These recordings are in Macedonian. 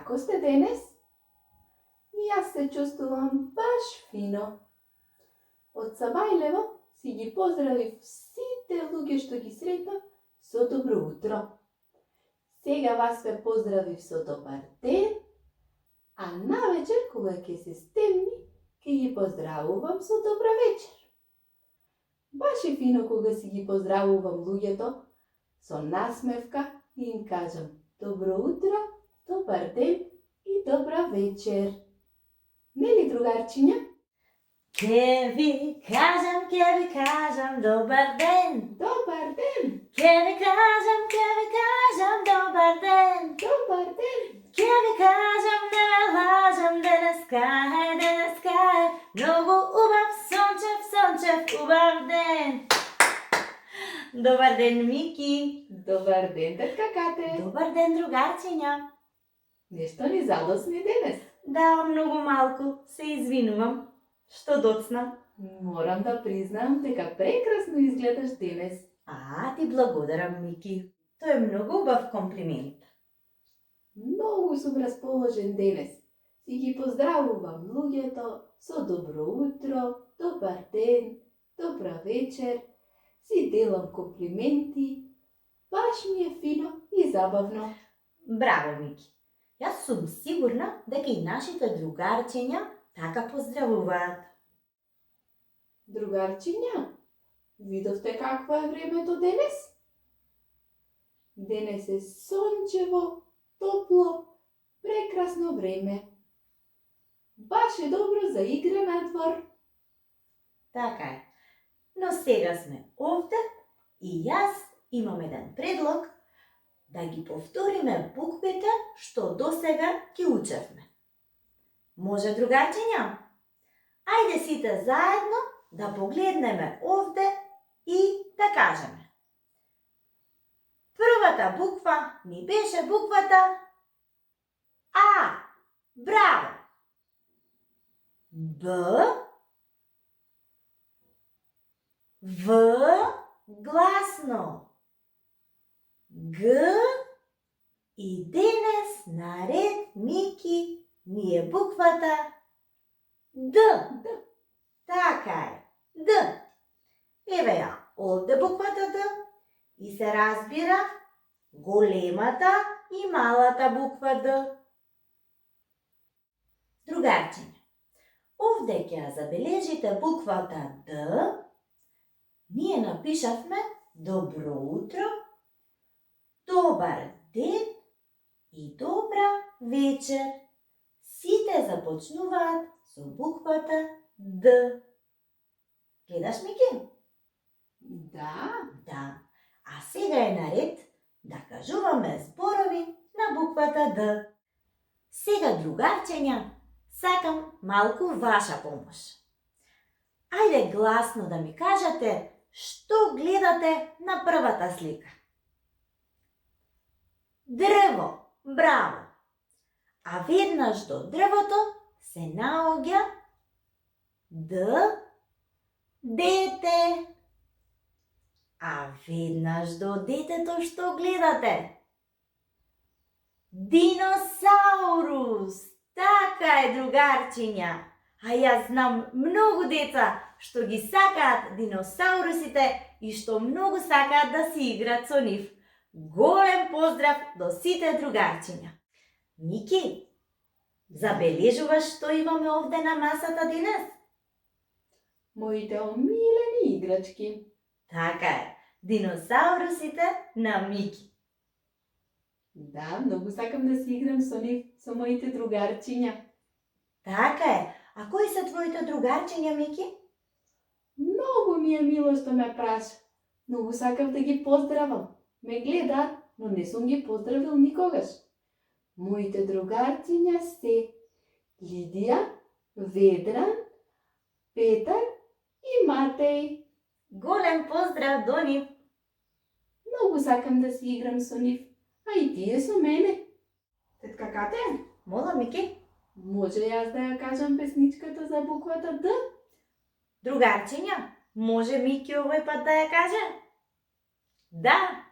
Како сте денес? Јас се чувствувам баш фино. Од Самајлево си ги поздравив сите луѓе што ги сретнав со добро утро. Сега вас ве поздравив со добар ден, а навечер кога ќе се стемни, ќе ги поздравувам со добра вечер. Баш е фино кога си ги поздравувам луѓето со насмевка и им кажам добро утро, добар ден и добра вечер. Нели, другарчиња? Ке ви кажам добар ден. Добар ден! Ке ви кажам добар ден. Добар ден! Ке ви кажам, не ме лажам, денеска е многу убав, сончев, убав ден. Добар ден, Мики. Добар ден, тетка Кате! Добар ден, другарчиња. Нешто ни задосни денес. Да, многу малку, се извинувам. Што доцнам? Морам да признам дека прекрасно изгледаш денес. Ти благодарам, Мики. Тој е многу убав комплимент. Многу сум расположен денес. Си ги поздравувам луѓето со добро утро, добар ден, добра вечер. Си делам комплименти. Баш ми е фино и забавно. Браво, Мики. Јас сум сигурна дека и нашите другарчиња така поздравуваат. Другарчиња, видовте какво е времето денес? Денес е сончево, топло, прекрасно време. Баш е добро за игра надвор. Така е. Но сега сме овде и јас имам еден предлог да ги повториме буквите што досега ги учевме. Може, другарчиња? Ајде сите заедно да погледнеме овде и да кажеме. Првата буква ни беше буквата А. Браво! Б. В. Гласно. Г. И денес наред, Мики, ни е буквата Д. Така е. Д. Еве ја, овде буквата Д и се разбира големата и малата буква Д. Другарчиња, овде ќе ја забележите буквата Д. Ние напишавме добро утро, добар ден и добра вечер. Сите започнуваат со буквата Д. Гледаш, Мики? Да, Да. А сега е наред да кажуваме зборови на буквата Д. Сега, другарчиња, сакам малку ваша помош. Ајде гласно да ми кажете што гледате на првата слика. Дрво, браво! А веднаш до дрвото се наоѓа дете. А веднаш до детето што гледате? Диносаурус! Така е, другарчиња. А јас знам многу деца што ги сакаат диносаурусите и што многу сакаат да си играат со нив. Голем поздрав до сите другарчиња. Мики, забележуваш што имаме овде на масата денес? моите омилени играчки. Така е, диносаурусите на Мики. Да, многу сакам да си играм со нив, со моите другарчиња. Така е, а кои се твоите другарчиња, Мики? Многу ми е мило што ме праша. Многу сакам да ги поздравам. Ме гледаат, но не сум ги поздравил никогаш. Моите другарчиња се Лидија, Ведран, Петар и Матеј. Голем поздрав до нив. Многу сакам да си играм со нив, а и тие со мене. Тетка Кате, Мола, Мики? може јас да ја кажам песничката за буквата Д? Другарчиња, може Мики овој пат да ја каже? Да,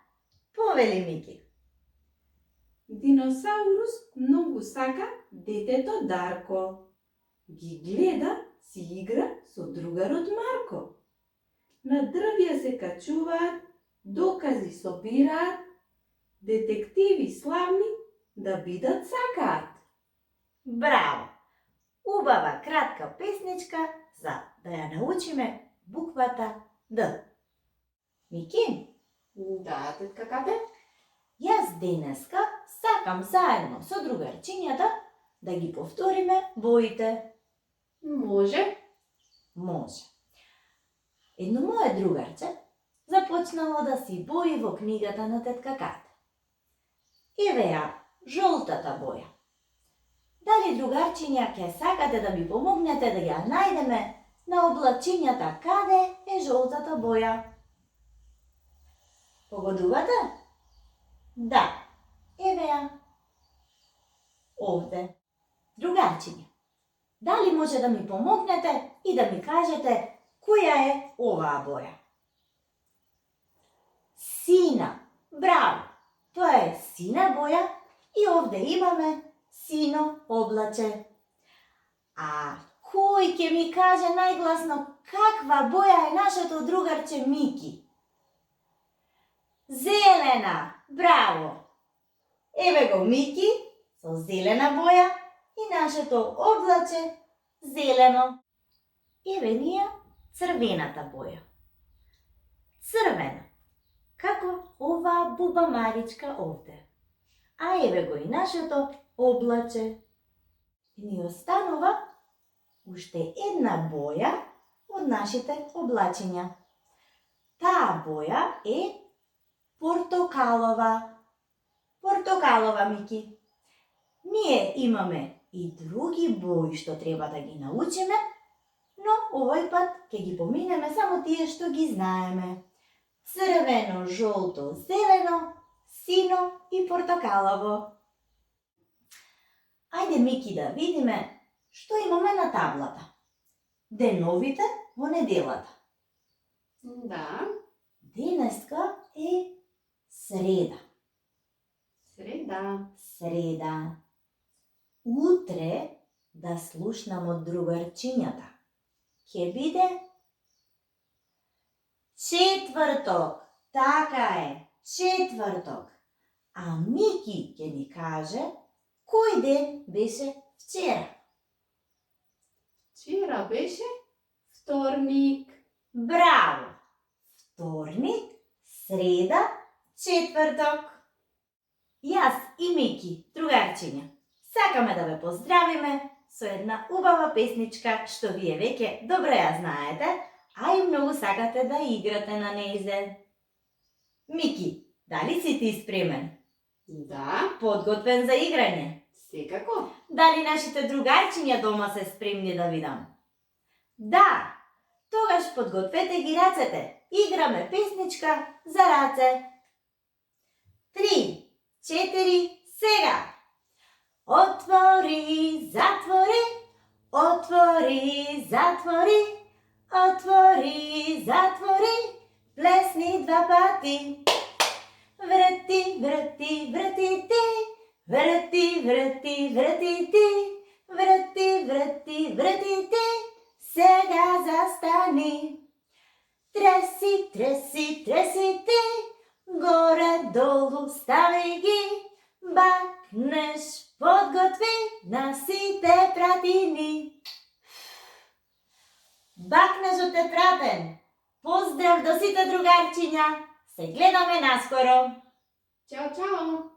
повели, Мики. Диносаурус многу сака детето Дарко. Ги гледа, си игра со другарот Марко. На дрвја се качуваат, докази собираат, детективи славни да бидат сакаат. Браво! Убава кратка песничка за да ја научиме буквата Д. Мики, Да, тетка Кате? јас денеска сакам заедно со другарчињата да ги повториме боите. Може. Може. Едно мое другарче започнало да си бои во книгата на тетка Кате. Еве ја жолтата боја. Дали другарчиња ќе сакате да ми помогнете да ја најдеме на облачињата каде е жолтата боја? Погодувате? Да. Еве ја. Овде. Другарчиња, дали може да ми помогнете и да ми кажете која е оваа боја? Сина. Браво! Тоа е сина боја и овде имаме сино облаче. А кој ќе ми каже најгласно каква боја е нашето другарче Мики? Зелена! Браво! Еве го Мики со зелена боја и нашето облаче зелено. Еве ние црвената боја. Црвена, како оваа буба Маричка овде. А еве го и нашето облаче. И ни останува уште една боја од нашите облачиња. Таа боја е портокалова. Портокалова, Мики. Ние имаме и други бои што треба да ги научиме, но овој пат ќе ги поминеме само тие што ги знаеме. Црвено, жолто, зелено, сино и портокалово. Ајде, Мики, да видиме што имаме на таблата. Деновите во неделата. Да. Денеска е среда. Среда. Среда. Утре да слушнам од другарчињата. Ќе биде четврток. Така е, четврток. А Мики ќе ни каже кој ден беше вчера. Вчера беше вторник. Браво! Вторник, среда, четврток. Јас и Мики, другарчиња, сакаме да ве поздравиме со една убава песничка што вие веќе добро ја знаете, а и многу сакате да играте на нејзе. Мики, дали си ти спремен? Да, Подготвен за играње? секако. Дали нашите другарчиња дома се спремни да видам? Да, тогаш подгответе ги рацете. Играме песничка за раце. 3, 4, сега! Отвори, затвори, отвори, затвори, отвори, затвори, плесни два пати. Врати, врати, врати ти, врати, врати, врати ти, врати, врати, врати ти, сега застани. Треси, треси, треси ти, горе-долу стави ги, бакнеш, подготви на сите пратини. Бакнежот е пратен. Поздрав до сите другарчиња. Се гледаме наскоро. Чао, чао.